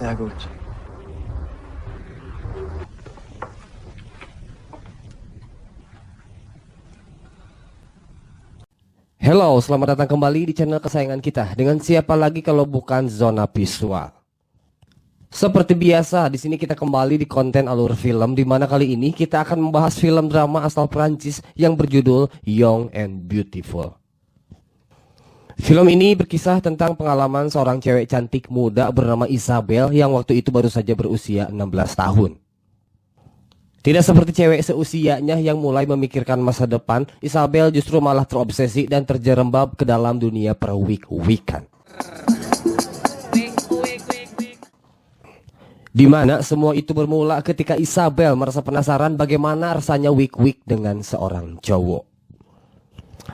Sehr gut. Halo, selamat datang kembali di channel kesayangan kita. Dengan siapa lagi kalau bukan Zona Visual. Seperti biasa, di sini kita kembali di konten alur film, di mana kali ini kita akan membahas film drama asal Prancis yang berjudul Young and Beautiful. Film ini berkisah tentang pengalaman seorang cewek cantik muda bernama Isabelle yang waktu itu baru saja berusia 16 tahun. Tidak seperti cewek seusianya yang mulai memikirkan masa depan, Isabelle justru malah terobsesi dan terjerembab ke dalam dunia perwik-wikan. Di mana semua itu bermula ketika Isabelle merasa penasaran bagaimana rasanya wik-wik dengan seorang cowok.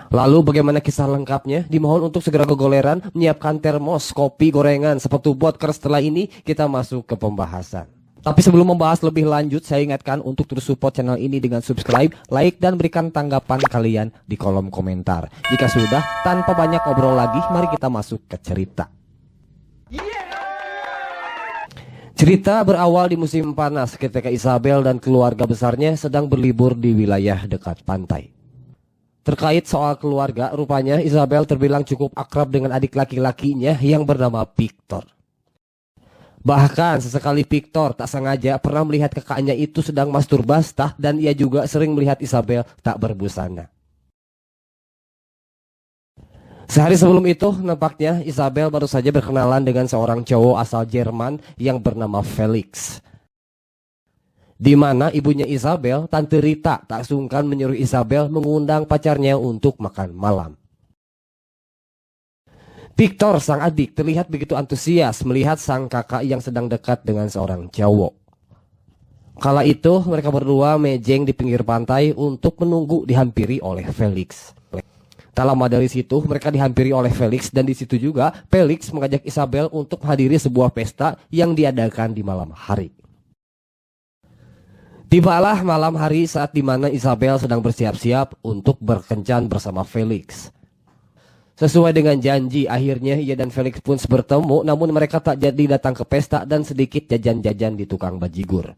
Lalu bagaimana kisah lengkapnya? Dimohon untuk segera kegoleran, menyiapkan termos, kopi, gorengan, sepatu bot, karena setelah ini kita masuk ke pembahasan. Tapi sebelum membahas lebih lanjut, saya ingatkan untuk terus support channel ini dengan subscribe, like, dan berikan tanggapan kalian di kolom komentar. Jika sudah, tanpa banyak ngobrol lagi, mari kita masuk ke cerita. Cerita berawal di musim panas ketika Isabelle dan keluarga besarnya sedang berlibur di wilayah dekat pantai. Terkait soal keluarga, rupanya Isabelle terbilang cukup akrab dengan adik laki-lakinya yang bernama Victor. Bahkan sesekali Victor tak sengaja pernah melihat kakaknya itu sedang masturbasi dan ia juga sering melihat Isabelle tak berbusana. Sehari sebelum itu nampaknya Isabelle baru saja berkenalan dengan seorang cowok asal Jerman yang bernama Felix. Di mana ibunya Isabelle, Tante Rita, tak sungkan menyuruh Isabelle mengundang pacarnya untuk makan malam. Victor, sang adik, terlihat begitu antusias melihat sang kakak yang sedang dekat dengan seorang cowok. Kala itu mereka berdua mejeng di pinggir pantai untuk menunggu dihampiri oleh Felix. Tak lama dari situ mereka dihampiri oleh Felix dan di situ juga Felix mengajak Isabelle untuk menghadiri sebuah pesta yang diadakan di malam hari. Tibalah malam hari saat dimana Isabelle sedang bersiap-siap untuk berkencan bersama Felix. Sesuai dengan janji, akhirnya ia dan Felix pun bertemu, namun mereka tak jadi datang ke pesta dan sedikit jajan-jajan di tukang bajigur.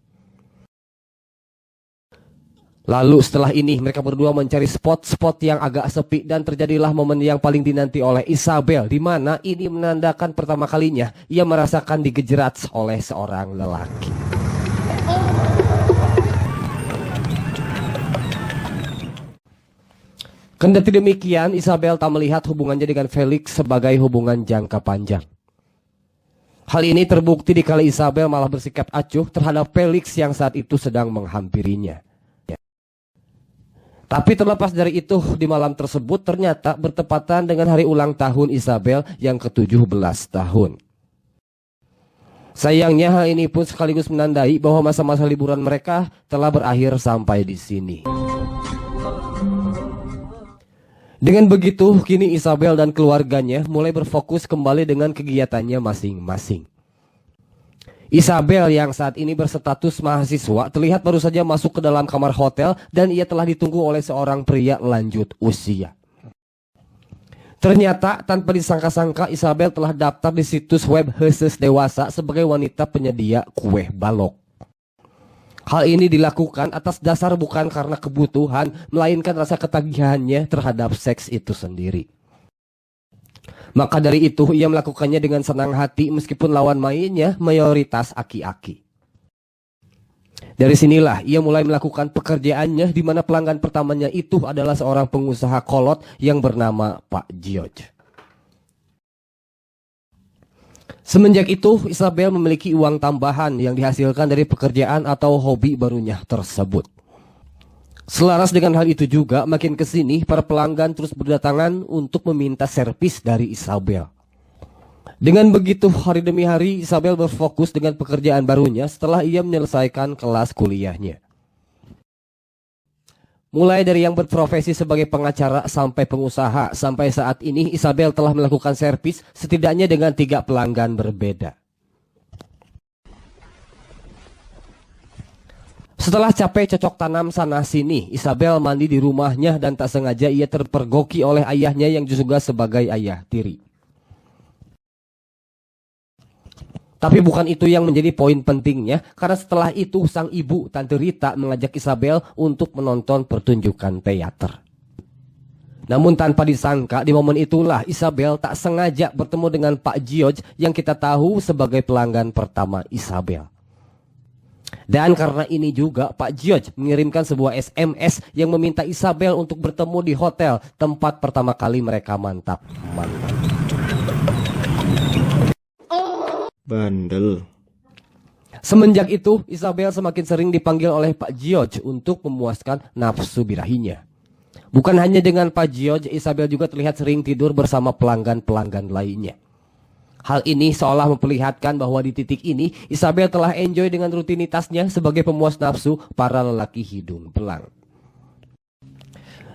Lalu setelah ini mereka berdua mencari spot-spot yang agak sepi dan terjadilah momen yang paling dinanti oleh Isabelle, di mana ini menandakan pertama kalinya ia merasakan digejerat oleh seorang lelaki. Kendati demikian, Isabelle tak melihat hubungannya dengan Felix sebagai hubungan jangka panjang. Hal ini terbukti dikala Isabelle malah bersikap acuh terhadap Felix yang saat itu sedang menghampirinya. Tapi terlepas dari itu, di malam tersebut ternyata bertepatan dengan hari ulang tahun Isabelle yang ke-17 tahun. Sayangnya hal ini pun sekaligus menandai bahwa masa-masa liburan mereka telah berakhir sampai di sini. Dengan begitu, kini Isabelle dan keluarganya mulai berfokus kembali dengan kegiatannya masing-masing. Isabelle yang saat ini berstatus mahasiswa terlihat baru saja masuk ke dalam kamar hotel dan ia telah ditunggu oleh seorang pria lanjut usia. Ternyata tanpa disangka-sangka Isabelle telah daftar di situs web khusus dewasa sebagai wanita penyedia kue balok. Hal ini dilakukan atas dasar bukan karena kebutuhan, melainkan rasa ketagihannya terhadap seks itu sendiri. Maka dari itu, ia melakukannya dengan senang hati meskipun lawan mainnya mayoritas aki-aki. Dari sinilah ia mulai melakukan pekerjaannya di mana pelanggan pertamanya itu adalah seorang pengusaha kolot yang bernama Pak George. Semenjak itu, Isabelle memiliki uang tambahan yang dihasilkan dari pekerjaan atau hobi barunya tersebut. Selaras dengan hal itu juga, makin kesini para pelanggan terus berdatangan untuk meminta servis dari Isabelle. Dengan begitu, hari demi hari Isabelle berfokus dengan pekerjaan barunya setelah ia menyelesaikan kelas kuliahnya. Mulai dari yang berprofesi sebagai pengacara sampai pengusaha, sampai saat ini Isabelle telah melakukan servis setidaknya dengan 3 pelanggan berbeda. Setelah capek cocok tanam sana sini, Isabelle mandi di rumahnya dan tak sengaja ia terpergoki oleh ayahnya yang juga sebagai ayah tiri. Tapi bukan itu yang menjadi poin pentingnya, karena setelah itu sang ibu, Tante Rita, mengajak Isabel untuk menonton pertunjukan teater. Namun tanpa disangka, di momen itulah Isabel tak sengaja bertemu dengan Pak George yang kita tahu sebagai pelanggan pertama Isabel. Dan karena ini juga Pak George mengirimkan sebuah SMS yang meminta Isabel untuk bertemu di hotel tempat pertama kali mereka mantap. Bandel. Semenjak itu, Isabel semakin sering dipanggil oleh Pak George untuk memuaskan nafsu birahinya. Bukan hanya dengan Pak George, Isabel juga terlihat sering tidur bersama pelanggan-pelanggan lainnya. Hal ini seolah memperlihatkan bahwa di titik ini, Isabel telah enjoy dengan rutinitasnya sebagai pemuas nafsu para lelaki hidung belang.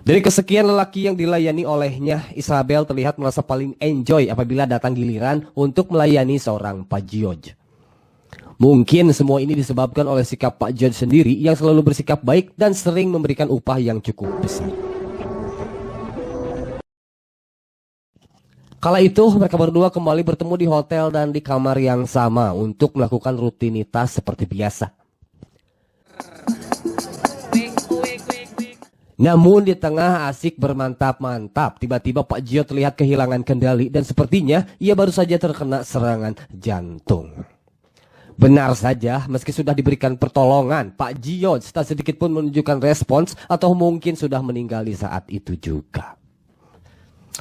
Dari kesekian lelaki yang dilayani olehnya, Isabel terlihat merasa paling enjoy apabila datang giliran untuk melayani seorang Pak George. Mungkin semua ini disebabkan oleh sikap Pak George sendiri yang selalu bersikap baik dan sering memberikan upah yang cukup besar. Kala itu mereka berdua kembali bertemu di hotel dan di kamar yang sama untuk melakukan rutinitas seperti biasa. Namun di tengah asik bermantap-mantap, tiba-tiba Pak George terlihat kehilangan kendali dan sepertinya ia baru saja terkena serangan jantung. Benar saja, meski sudah diberikan pertolongan, Pak George tak sedikit pun menunjukkan respons atau mungkin sudah meninggal di saat itu juga.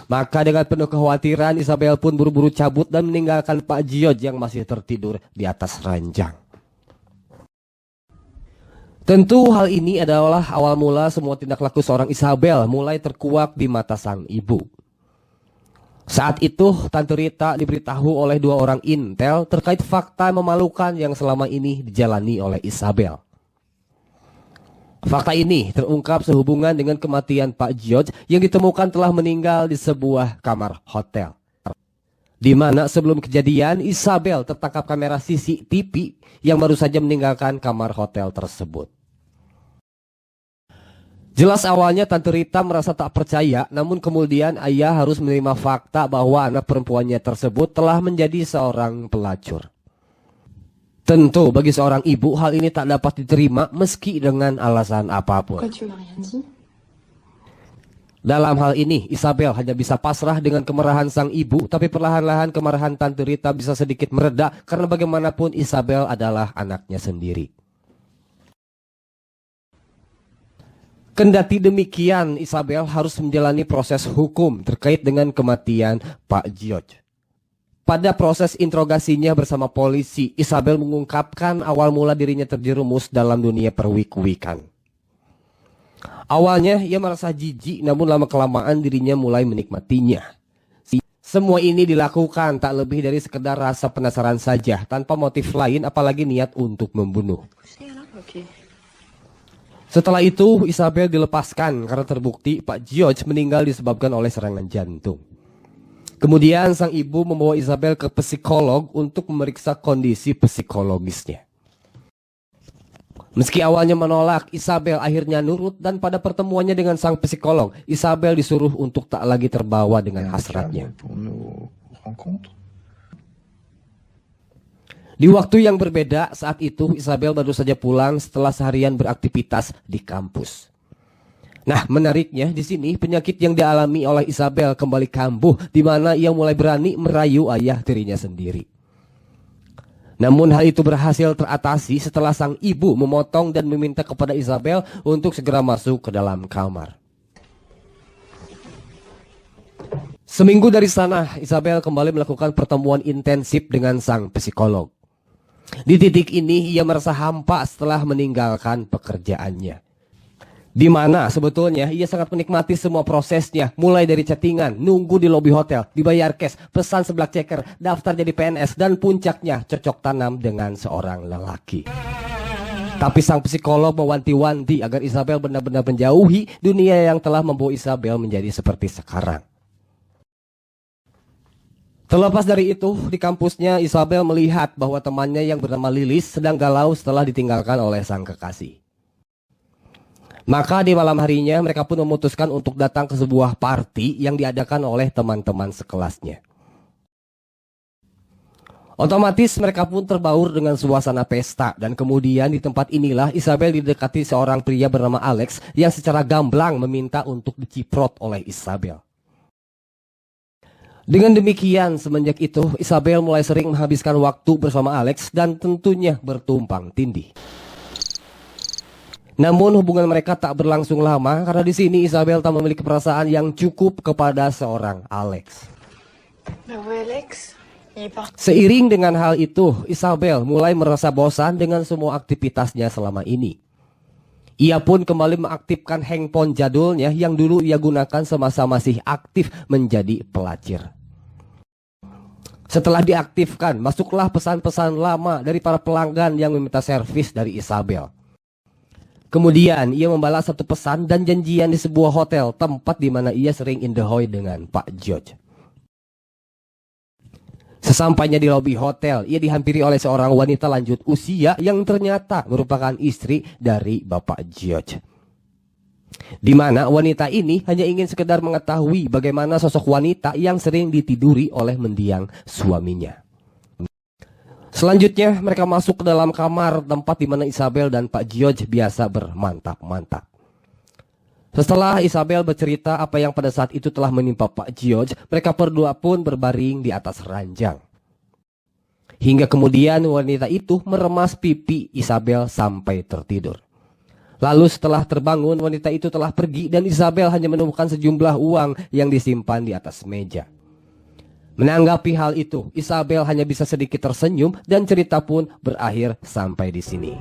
Maka dengan penuh kekhawatiran, Isabel pun buru-buru cabut dan meninggalkan Pak George yang masih tertidur di atas ranjang. Tentu hal ini adalah awal mula semua tindak laku seorang Isabel mulai terkuak di mata sang ibu. Saat itu Tante Rita diberitahu oleh dua orang intel terkait fakta memalukan yang selama ini dijalani oleh Isabel. Fakta ini terungkap sehubungan dengan kematian Pak George yang ditemukan telah meninggal di sebuah kamar hotel. Di mana sebelum kejadian Isabel tertangkap kamera CCTV yang baru saja meninggalkan kamar hotel tersebut. Jelas awalnya Tante Rita merasa tak percaya, namun kemudian ayah harus menerima fakta bahwa anak perempuannya tersebut telah menjadi seorang pelacur. Tentu bagi seorang ibu hal ini tak dapat diterima meski dengan alasan apapun. Dalam hal ini Isabel hanya bisa pasrah dengan kemarahan sang ibu, tapi perlahan-lahan kemarahan Tante Rita bisa sedikit mereda karena bagaimanapun Isabel adalah anaknya sendiri. Kendati demikian, Isabel harus menjalani proses hukum terkait dengan kematian Pak George. Pada proses interogasinya bersama polisi, Isabel mengungkapkan awal mula dirinya terjerumus dalam dunia perwik-wikan. Awalnya ia merasa jijik, namun lama-kelamaan dirinya mulai menikmatinya. Semua ini dilakukan tak lebih dari sekedar rasa penasaran saja, tanpa motif lain apalagi niat untuk membunuh. Setelah itu, Isabel dilepaskan karena terbukti Pak George meninggal disebabkan oleh serangan jantung. Kemudian sang ibu membawa Isabel ke psikolog untuk memeriksa kondisi psikologisnya. Meski awalnya menolak, Isabel akhirnya nurut dan pada pertemuannya dengan sang psikolog, Isabel disuruh untuk tak lagi terbawa dengan hasratnya. Di waktu yang berbeda, saat itu Isabel baru saja pulang setelah seharian beraktivitas di kampus. Nah, menariknya di sini penyakit yang dialami oleh Isabel kembali kambuh, di mana ia mulai berani merayu ayah tirinya sendiri. Namun hal itu berhasil teratasi setelah sang ibu memotong dan meminta kepada Isabel untuk segera masuk ke dalam kamar. Seminggu dari sana, Isabel kembali melakukan pertemuan intensif dengan sang psikolog. Di titik ini ia merasa hampa setelah meninggalkan pekerjaannya. Di mana sebetulnya ia sangat menikmati semua prosesnya, mulai dari chattingan, nunggu di lobi hotel, dibayar cash, pesan seblak ceker, daftar jadi PNS, dan puncaknya cocok tanam dengan seorang lelaki. Tapi sang psikolog mewanti-wanti agar Isabel benar-benar menjauhi dunia yang telah membawa Isabel menjadi seperti sekarang. Terlepas dari itu, di kampusnya Isabel melihat bahwa temannya yang bernama Lilis sedang galau setelah ditinggalkan oleh sang kekasih. Maka di malam harinya mereka pun memutuskan untuk datang ke sebuah party yang diadakan oleh teman-teman sekelasnya. Otomatis mereka pun terbaur dengan suasana pesta, dan kemudian di tempat inilah Isabel didekati seorang pria bernama Alex yang secara gamblang meminta untuk diciprot oleh Isabel. Dengan demikian, semenjak itu Isabel mulai sering menghabiskan waktu bersama Alex dan tentunya bertumpang tindih. Namun hubungan mereka tak berlangsung lama karena di sini Isabel tak memiliki perasaan yang cukup kepada seorang Alex. Seiring dengan hal itu, Isabel mulai merasa bosan dengan semua aktivitasnya selama ini. Ia pun kembali mengaktifkan handphone jadulnya yang dulu ia gunakan semasa masih aktif menjadi pelacir. Setelah diaktifkan, masuklah pesan-pesan lama dari para pelanggan yang meminta servis dari Isabel. Kemudian ia membalas satu pesan dan janjian di sebuah hotel, tempat di mana ia sering indahoy dengan Pak George. Sesampainya di lobi hotel, ia dihampiri oleh seorang wanita lanjut usia yang ternyata merupakan istri dari Bapak George. Di mana wanita ini hanya ingin sekedar mengetahui bagaimana sosok wanita yang sering ditiduri oleh mendiang suaminya. Selanjutnya mereka masuk ke dalam kamar tempat di mana Isabel dan Pak George biasa bermantap-mantap. Setelah Isabel bercerita apa yang pada saat itu telah menimpa Pak George, mereka berdua pun berbaring di atas ranjang. Hingga kemudian wanita itu meremas pipi Isabel sampai tertidur. Lalu setelah terbangun, wanita itu telah pergi dan Isabel hanya menemukan sejumlah uang yang disimpan di atas meja. Menanggapi hal itu, Isabel hanya bisa sedikit tersenyum dan cerita pun berakhir sampai di sini.